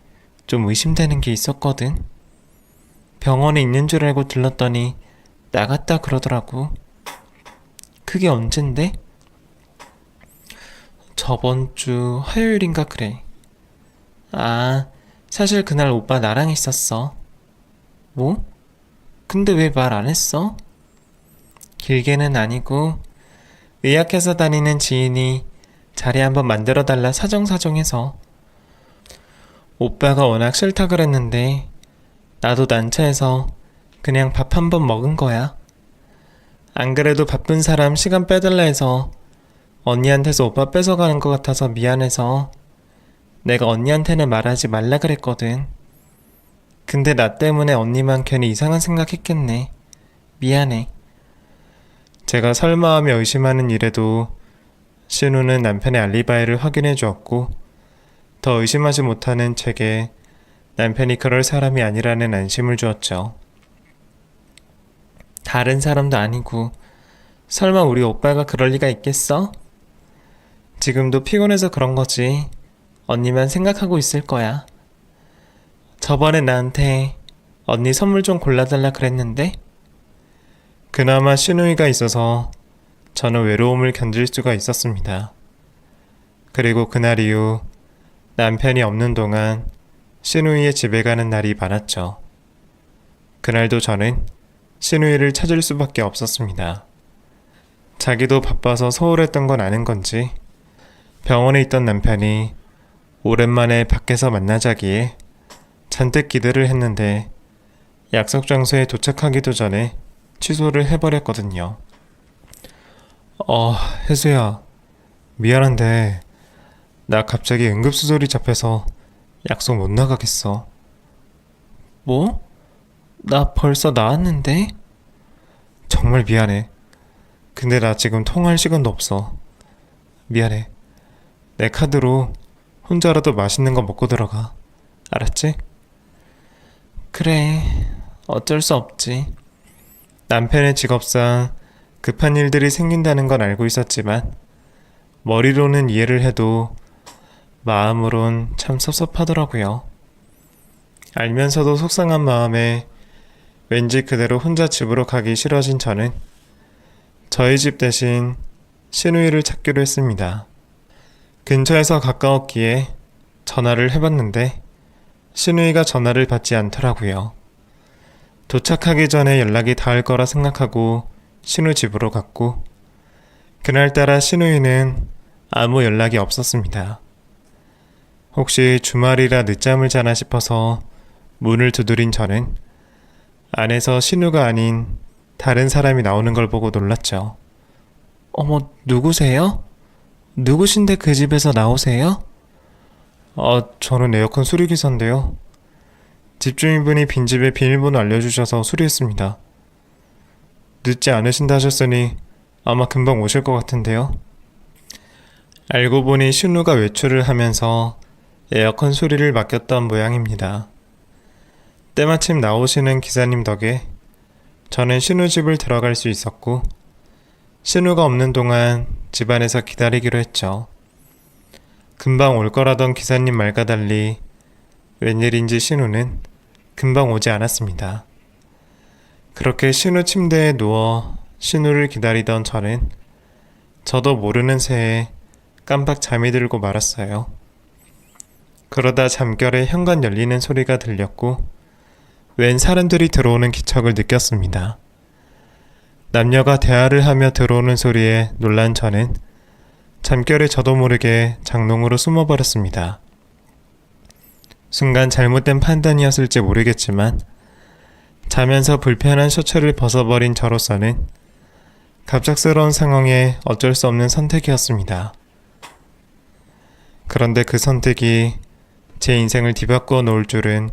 Speaker 2: 좀 의심되는 게 있었거든. 병원에 있는 줄 알고 들렀더니 나갔다 그러더라고. 그게 언젠데? 저번 주 화요일인가 그래. 아, 사실 그날 오빠 나랑 있었어. 뭐? 근데 왜 말 안 했어? 길게는 아니고 의학회사 다니는 지인이 자리 한번 만들어달라 사정사정해서. 오빠가 워낙 싫다 그랬는데 나도 난처해서 그냥 밥 한 번 먹은 거야. 안 그래도 바쁜 사람 시간 빼달라 해서 언니한테서 오빠 뺏어가는 것 같아서 미안해서 내가 언니한테는 말하지 말라 그랬거든. 근데 나 때문에 언니만 괜히 이상한 생각했겠네. 미안해.
Speaker 1: 제가 설마하며 의심하는 일에도 신우는 남편의 알리바이를 확인해 주었고 더 의심하지 못하는 제게 남편이 그럴 사람이 아니라는 안심을 주었죠.
Speaker 2: 다른 사람도 아니고 설마 우리 오빠가 그럴 리가 있겠어? 지금도 피곤해서 그런 거지. 언니만 생각하고 있을 거야. 저번에 나한테 언니 선물 좀 골라달라 그랬는데
Speaker 1: 그나마 신우이가 있어서 저는 외로움을 견딜 수가 있었습니다. 그리고 그날 이후 남편이 없는 동안 신우이의 집에 가는 날이 많았죠. 그날도 저는 신우이를 찾을 수밖에 없었습니다. 자기도 바빠서 소홀했던 건 아는 건지 병원에 있던 남편이 오랜만에 밖에서 만나자기에 잔뜩 기대를 했는데 약속 장소에 도착하기도 전에 취소를 해버렸거든요. 혜수야, 미안한데 나 갑자기 응급수술이 잡혀서 약속 못 나가겠어.
Speaker 2: 뭐? 나 벌써 나왔는데?
Speaker 1: 정말 미안해. 근데 나 지금 통화할 시간도 없어. 미안해. 내 카드로 혼자라도 맛있는 거 먹고 들어가. 알았지?
Speaker 2: 그래, 어쩔 수 없지.
Speaker 1: 남편의 직업상 급한 일들이 생긴다는 건 알고 있었지만 머리로는 이해를 해도 마음으론 참 섭섭하더라고요. 알면서도 속상한 마음에 왠지 그대로 혼자 집으로 가기 싫어진 저는 저희 집 대신 신우이를 찾기로 했습니다. 근처에서 가까웠기에 전화를 해봤는데 신우이가 전화를 받지 않더라고요. 도착하기 전에 연락이 닿을 거라 생각하고 신우 집으로 갔고 그날따라 신우이는 아무 연락이 없었습니다. 혹시 주말이라 늦잠을 자나 싶어서 문을 두드린 저는 안에서 신우가 아닌 다른 사람이 나오는 걸 보고 놀랐죠.
Speaker 2: 어머, 누구세요? 누구신데 그 집에서 나오세요?
Speaker 1: 저는 에어컨 수리기사인데요. 집주인분이 빈집에 비밀번호 알려주셔서 수리했습니다. 늦지 않으신다 하셨으니 아마 금방 오실 것 같은데요. 알고 보니 신우가 외출을 하면서 에어컨 수리를 맡겼던 모양입니다. 때마침 나오시는 기사님 덕에 저는 신우 집을 들어갈 수 있었고 신우가 없는 동안 집안에서 기다리기로 했죠. 금방 올 거라던 기사님 말과 달리 웬일인지 신우는 금방 오지 않았습니다. 그렇게 신우 침대에 누워 신우를 기다리던 저는 저도 모르는 새에 깜빡 잠이 들고 말았어요. 그러다 잠결에 현관 열리는 소리가 들렸고 웬 사람들이 들어오는 기척을 느꼈습니다. 남녀가 대화를 하며 들어오는 소리에 놀란 저는 잠결에 저도 모르게 장롱으로 숨어버렸습니다. 순간 잘못된 판단이었을지 모르겠지만 자면서 불편한 셔츠를 벗어버린 저로서는 갑작스러운 상황에 어쩔 수 없는 선택이었습니다. 그런데 그 선택이 제 인생을 뒤바꾸어 놓을 줄은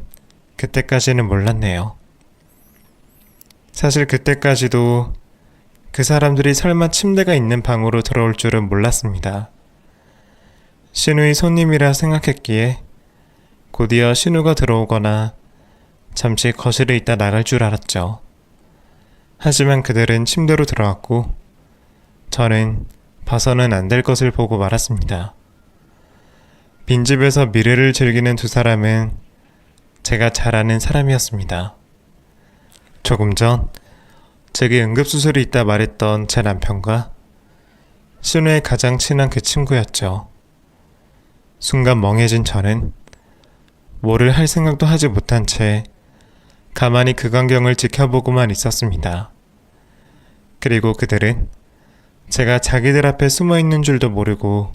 Speaker 1: 그때까지는 몰랐네요. 사실 그때까지도 그 사람들이 설마 침대가 있는 방으로 들어올 줄은 몰랐습니다. 신우의 손님이라 생각했기에 곧이어 신우가 들어오거나 잠시 거실에 있다 나갈 줄 알았죠. 하지만 그들은 침대로 들어왔고 저는 봐서는 안 될 것을 보고 말았습니다. 빈집에서 미래를 즐기는 두 사람은 제가 잘 아는 사람이었습니다. 조금 전 제게 응급수술이 있다 말했던 제 남편과 신우의 가장 친한 그 친구였죠. 순간 멍해진 저는 뭐를 할 생각도 하지 못한 채 가만히 그 광경을 지켜보고만 있었습니다. 그리고 그들은 제가 자기들 앞에 숨어있는 줄도 모르고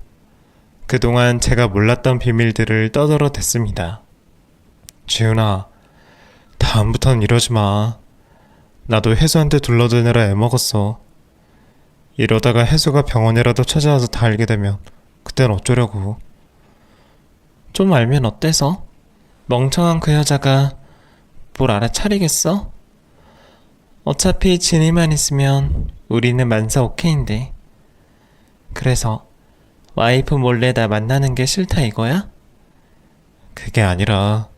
Speaker 1: 그동안 제가 몰랐던 비밀들을 떠들어댔습니다. 지훈아, 다음부턴 이러지 마. 나도 혜수한테 둘러대느라 애먹었어. 이러다가 혜수가 병원이라도 찾아와서 다 알게 되면 그땐 어쩌려고.
Speaker 2: 좀 알면 어때서? 멍청한 그 여자가 뭘 알아차리겠어? 어차피 진이만 있으면 우리는 만사 오케이인데. 그래서 와이프 몰래 나 만나는 게 싫다 이거야?
Speaker 1: 그게 아니라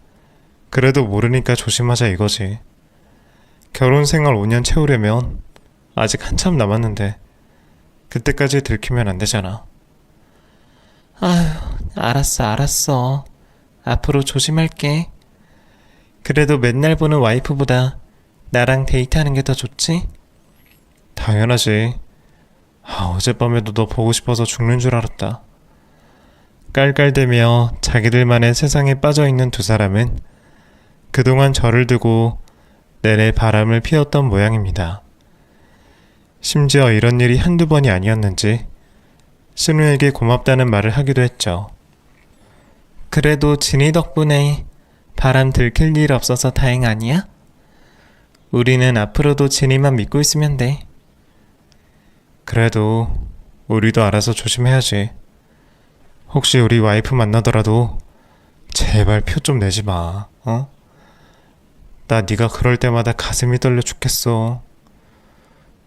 Speaker 1: 그래도 모르니까 조심하자 이거지. 결혼 생활 5년 채우려면 아직 한참 남았는데 그때까지 들키면 안 되잖아.
Speaker 2: 아휴, 알았어. 앞으로 조심할게. 그래도 맨날 보는 와이프보다 나랑 데이트하는 게 더 좋지?
Speaker 1: 당연하지. 어젯밤에도 너 보고 싶어서 죽는 줄 알았다. 깔깔대며 자기들만의 세상에 빠져있는 두 사람은 그동안 저를 두고 내내 바람을 피웠던 모양입니다. 심지어 이런 일이 한두 번이 아니었는지 신우에게 고맙다는 말을 하기도 했죠.
Speaker 2: 그래도 진이 덕분에 바람 들킬 일 없어서 다행 아니야? 우리는 앞으로도 진이만 믿고 있으면 돼.
Speaker 1: 그래도 우리도 알아서 조심해야지. 혹시 우리 와이프 만나더라도 제발 표 좀 내지 마. 어? 나 네가 그럴 때마다 가슴이 떨려 죽겠어.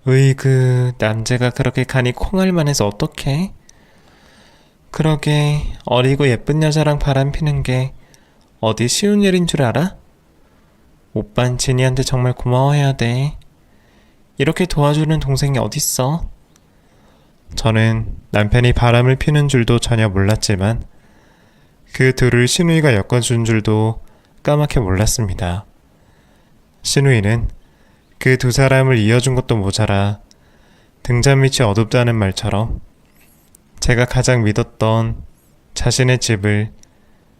Speaker 2: 으이그, 남자가 그렇게 간이 콩알만 해서 어떡해? 그러게, 어리고 예쁜 여자랑 바람 피는 게 어디 쉬운 일인 줄 알아? 오빤 진이한테 정말 고마워해야 돼. 이렇게 도와주는 동생이 어딨어?
Speaker 1: 저는 남편이 바람을 피는 줄도 전혀 몰랐지만 그 둘을 신우이가 엮어준 줄도 까맣게 몰랐습니다. 신우이는 그 두 사람을 이어준 것도 모자라 등잔 밑이 어둡다는 말처럼 제가 가장 믿었던 자신의 집을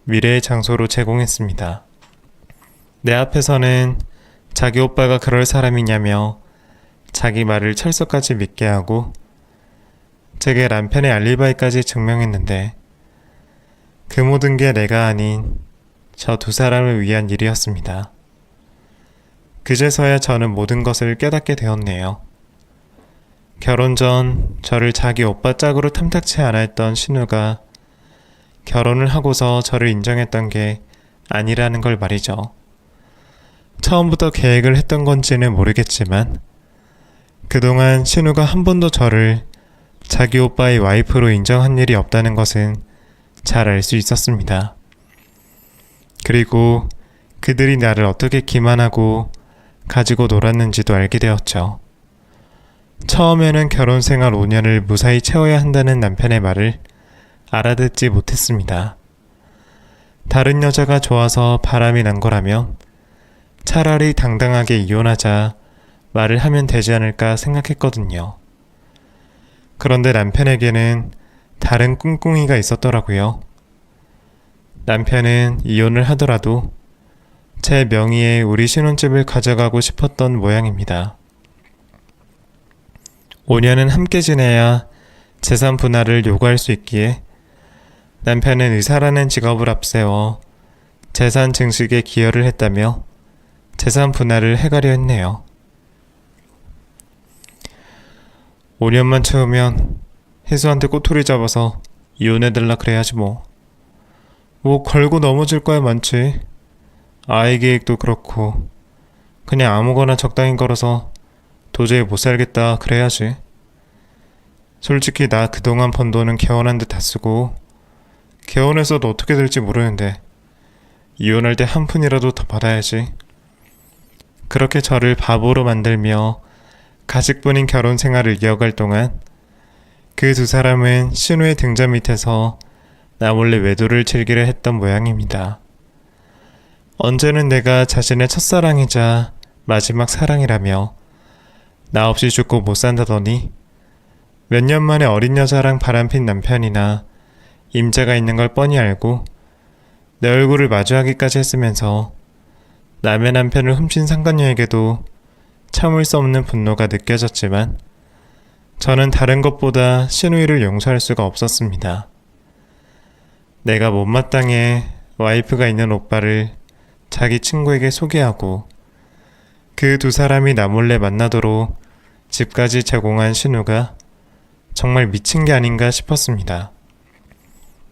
Speaker 1: 미래의 장소로 제공했습니다. 내 앞에서는 자기 오빠가 그럴 사람이냐며 자기 말을 철석같이 믿게 하고 제게 남편의 알리바이까지 증명했는데 그 모든 게 내가 아닌 저 두 사람을 위한 일이었습니다. 그제서야 저는 모든 것을 깨닫게 되었네요. 결혼 전 저를 자기 오빠 짝으로 탐탁치 않아 했던 신우가 결혼을 하고서 저를 인정했던 게 아니라는 걸 말이죠. 처음부터 계획을 했던 건지는 모르겠지만 그동안 신우가 한 번도 저를 자기 오빠의 와이프로 인정한 일이 없다는 것은 잘 알 수 있었습니다. 그리고 그들이 나를 어떻게 기만하고 가지고 놀았는지도 알게 되었죠. 처음에는 결혼 생활 5년을 무사히 채워야 한다는 남편의 말을 알아듣지 못했습니다. 다른 여자가 좋아서 바람이 난 거라면 차라리 당당하게 이혼하자 말을 하면 되지 않을까 생각했거든요. 그런데 남편에게는 다른 꿍꿍이가 있었더라고요. 남편은 이혼을 하더라도 제 명의의 우리 신혼집을 가져가고 싶었던 모양입니다. 5년은 함께 지내야 재산 분할을 요구할 수 있기에 남편은 의사라는 직업을 앞세워 재산 증식에 기여를 했다며 재산 분할을 해가려 했네요. 5년만 채우면 혜수한테 꼬투리 잡아서 이혼해달라 그래야지 뭐. 뭐 걸고 넘어질 거야 많지. 아이 계획도 그렇고 그냥 아무거나 적당히 걸어서 도저히 못 살겠다 그래야지. 솔직히 나 그동안 번 돈은 개원한 듯 다 쓰고 개원해서도 어떻게 될지 모르는데 이혼할 때 한 푼이라도 더 받아야지. 그렇게 저를 바보로 만들며 가식뿐인 결혼 생활을 이어갈 동안 그 두 사람은 신우의 등잔 밑에서 나 몰래 외도를 즐기려 했던 모양입니다. 언제는 내가 자신의 첫사랑이자 마지막 사랑이라며 나 없이 죽고 못 산다더니 몇 년 만에 어린 여자랑 바람핀 남편이나 임자가 있는 걸 뻔히 알고 내 얼굴을 마주하기까지 했으면서 남의 남편을 훔친 상간녀에게도 참을 수 없는 분노가 느껴졌지만 저는 다른 것보다 신우이를 용서할 수가 없었습니다. 내가 못마땅해 와이프가 있는 오빠를 자기 친구에게 소개하고 그 두 사람이 나 몰래 만나도록 집까지 제공한 신우가 정말 미친 게 아닌가 싶었습니다.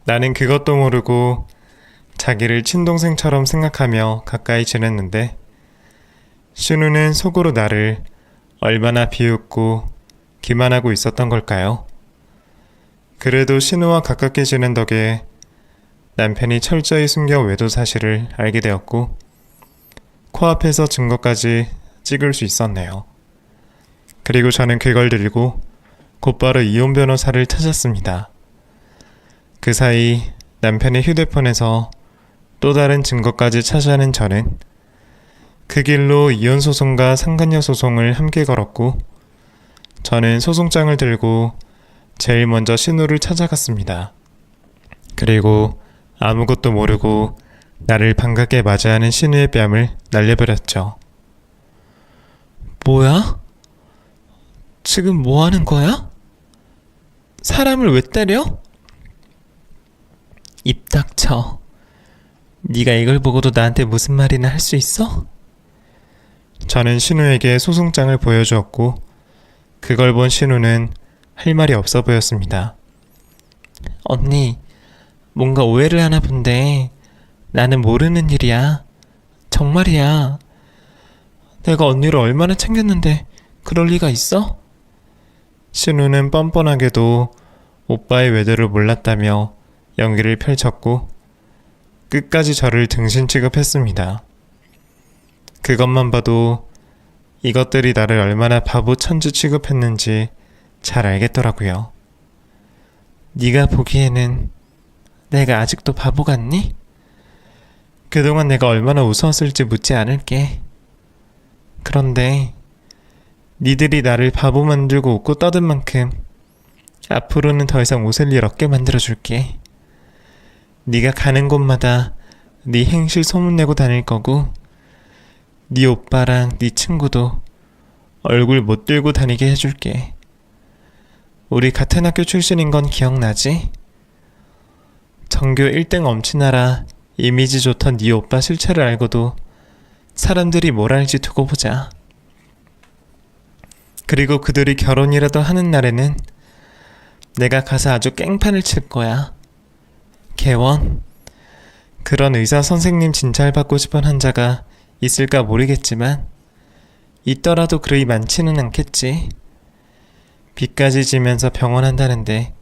Speaker 1: 나는 그것도 모르고 자기를 친동생처럼 생각하며 가까이 지냈는데 신우는 속으로 나를 얼마나 비웃고 기만하고 있었던 걸까요? 그래도 신우와 가깝게 지낸 덕에 남편이 철저히 숨겨 외도 사실을 알게 되었고 코앞에서 증거까지 찍을 수 있었네요. 그리고 저는 그걸 들고 곧바로 이혼 변호사를 찾았습니다. 그 사이 남편의 휴대폰에서 또 다른 증거까지 찾아낸 저는 그 길로 이혼 소송과 상간녀 소송을 함께 걸었고 저는 소송장을 들고 제일 먼저 신우를 찾아갔습니다. 그리고 아무것도 모르고 나를 반갑게 맞이하는 신우의 뺨을 날려버렸죠.
Speaker 2: 뭐야? 지금 뭐 하는 거야? 사람을 왜 때려? 입 닥쳐. 네가 이걸 보고도 나한테 무슨 말이나 할 수 있어?
Speaker 1: 저는 신우에게 소송장을 보여주었고 그걸 본 신우는 할 말이 없어 보였습니다.
Speaker 2: 언니, 뭔가 오해를 하나 본데 나는 모르는 일이야. 정말이야. 내가 언니를 얼마나 챙겼는데 그럴 리가 있어?
Speaker 1: 신우는 뻔뻔하게도 오빠의 외도를 몰랐다며 연기를 펼쳤고 끝까지 저를 등신 취급했습니다. 그것만 봐도 이것들이 나를 얼마나 바보 천주 취급했는지 잘 알겠더라고요.
Speaker 2: 네가 보기에는 내가 아직도 바보 같니? 그동안 내가 얼마나 웃었을지 묻지 않을게. 그런데 니들이 나를 바보 만들고 웃고 떠든 만큼 앞으로는 더 이상 웃을 일 없게 만들어줄게. 네가 가는 곳마다 네 행실 소문내고 다닐 거고 네 오빠랑 네 친구도 얼굴 못 들고 다니게 해줄게. 우리 같은 학교 출신인 건 기억나지? 전교 1등 엄친아라 이미지 좋던 네 오빠 실체를 알고도 사람들이 뭘 알지 두고 보자. 그리고 그들이 결혼이라도 하는 날에는 내가 가서 아주 깽판을 칠 거야. 개원. 그런 의사 선생님 진찰 받고 싶은 환자가 있을까 모르겠지만 있더라도 그리 많지는 않겠지. 빚까지 지면서 병원 한다는데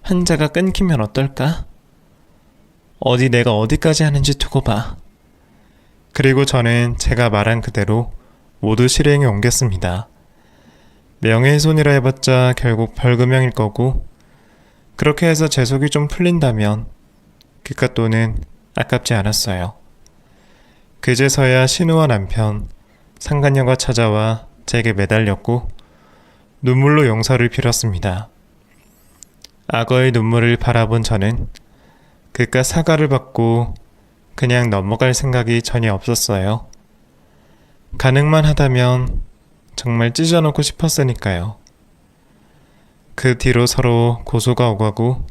Speaker 2: 환자가 끊기면 어떨까? 어디 내가 어디까지 하는지 두고 봐.
Speaker 1: 그리고 저는 제가 말한 그대로 모두 실행에 옮겼습니다. 명예훼손이라 해봤자 결국 벌금형일 거고 그렇게 해서 제 속이 좀 풀린다면 그깟 돈은 아깝지 않았어요. 그제서야 신우와 남편, 상간녀가 찾아와 제게 매달렸고 눈물로 용서를 빌었습니다. 악어의 눈물을 바라본 저는 그깟 사과를 받고 그냥 넘어갈 생각이 전혀 없었어요. 가능만 하다면 정말 찢어놓고 싶었으니까요. 그 뒤로 서로 고소가 오가고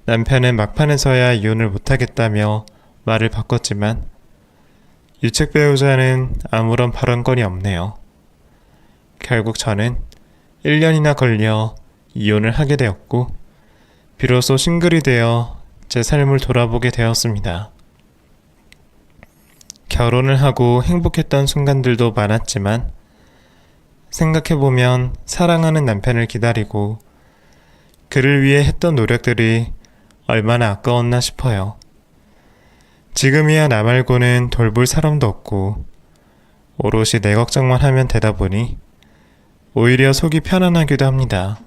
Speaker 1: 남편은 막판에서야 이혼을 못하겠다며 말을 바꿨지만 유책 배우자는 아무런 발언권이 없네요. 결국 저는 1년이나 걸려 이혼을 하게 되었고 비로소 싱글이 되어 제 삶을 돌아보게 되었습니다. 결혼을 하고 행복했던 순간들도 많았지만 생각해보면 사랑하는 남편을 기다리고 그를 위해 했던 노력들이 얼마나 아까웠나 싶어요. 지금이야 나 말고는 돌볼 사람도 없고 오롯이 내 걱정만 하면 되다 보니 오히려 속이 편안하기도 합니다.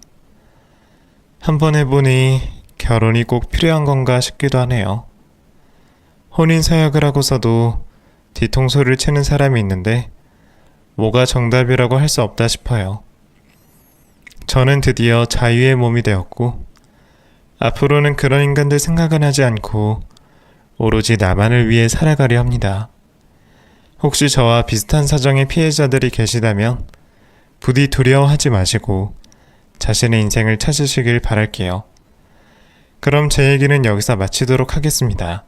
Speaker 1: 한번 해보니 결혼이 꼭 필요한 건가 싶기도 하네요. 혼인 서약을 하고서도 뒤통수를 치는 사람이 있는데 뭐가 정답이라고 할 수 없다 싶어요. 저는 드디어 자유의 몸이 되었고 앞으로는 그런 인간들 생각은 하지 않고 오로지 나만을 위해 살아가려 합니다. 혹시 저와 비슷한 사정의 피해자들이 계시다면 부디 두려워하지 마시고 자신의 인생을 찾으시길 바랄게요. 그럼 제 얘기는 여기서 마치도록 하겠습니다.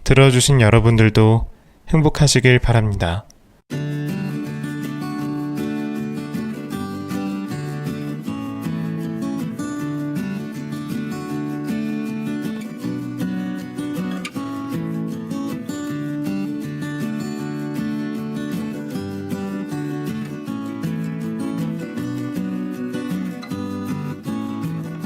Speaker 1: 들어주신 여러분들도 행복하시길 바랍니다.